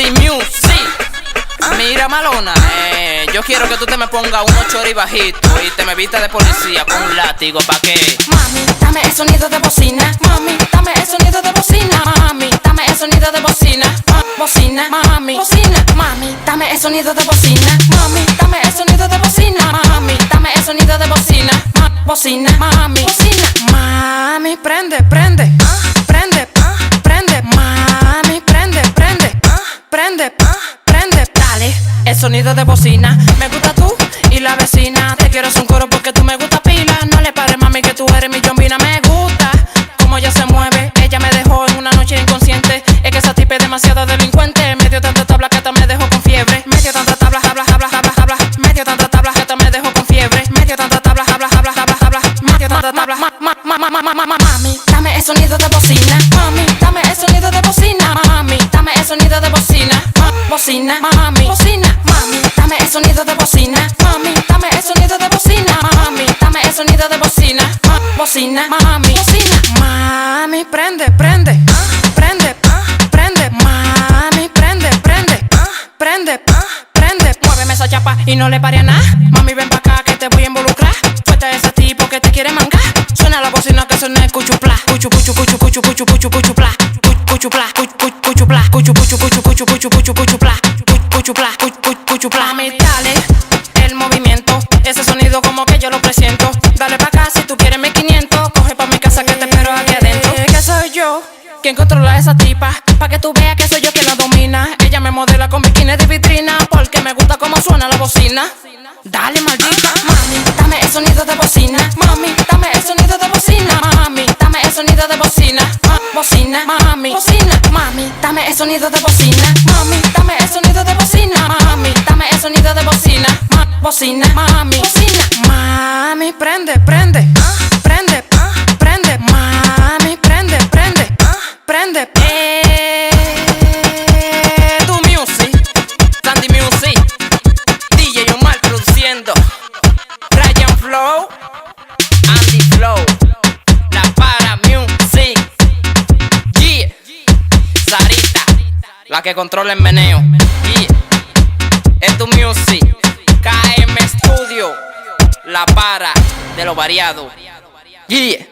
Sandy Music. Mira, Malona, yo quiero que tú te me pongas unos chori bajitos y te me vistas de policía con un látigo, ¿pa' qué? Mami, dame el sonido de bocina. Mami, dame el sonido de bocina. Mami, dame el sonido de bocina. Bocina, mami, bocina. Mami, dame el sonido de bocina. Mami, dame el sonido de bocina. Mami, dame el sonido de bocina. Bocina, mami, bocina. Mami, prende, prende, prende, prende. Mami, prende, prende, prende, prende. Dale, el sonido de bocina. Me gusta tú y la vecina. Te quiero hacer un coro porque tú me gusta pila. No le pares, mami, que tú eres mi yombina. Me gusta cómo ella se mueve. Ella me dejó en una noche inconsciente. Es que esa tipa es demasiado delincuente. Me dio tanta tabla que hasta me dejó con fiebre. Me dio tanta tabla, habla, habla, habla, habla. Me dio tanta tabla que hasta me dejó con fiebre. Me dio tanta tabla, habla, habla, habla, habla. Me dio tanta tabla, mami, dame el sonido de bocina. Mami, dame el sonido de bocina. Mami, dame el sonido de bocina. Bocina, mami, bocina. Mami, dame el sonido de bocina. Mami, dame el sonido de bocina. Mami, dame el sonido de bocina. Bocina, mami, bocina. Mami, prende, prende, prende, prende. Mami, prende, prende, prende, prende. Muéveme esa chapa y no le pare a nada. Mami, ven pa' acá que te voy a involucrar. Suelta ese tipo que te quiere mangar. Suena la bocina que suena el cuchupla. Cuchu, cuchu, cuchu, cuchu, cuchu, cuchu, cuchupla. Cuchupla, cuchupla, cuchu, cuchu, cuchu, cuchu, cuchu, cuchu, cuchupla. Cuchupla, cuchupla. Mami, dale el movimiento. Ese sonido como que yo lo presiento. Dale pa' acá si tú quieres 1500. Coge pa' mi casa que te espero aquí adentro. Que soy yo quien controla a esa tipa. Pa' que tú veas que soy yo quien la domina. Ella me modela con bikini de vitrina. Porque me gusta cómo suena la bocina. Dale, maldita. Mami, dame el sonido de bocina. Mami, dame el sonido de bocina. Mami, dame el sonido de bocina. Bocina, mami, bocina. Mami, dame el sonido de bocina. Mami, dame el sonido de bocina. Mami, dame el sonido de bocina. Bocina, mami, bocina. Mami, prende, prende, prende, prende. Mami, prende, prende, prende. Tu Music, Sandy Music, DJ Omar produciendo, Ryan Flow, Andy Flow, La Para Music, yeah, Sarita, la que controla el meneo, yeah, es Tu Music, KM Studio, La Para de lo variado, yeah.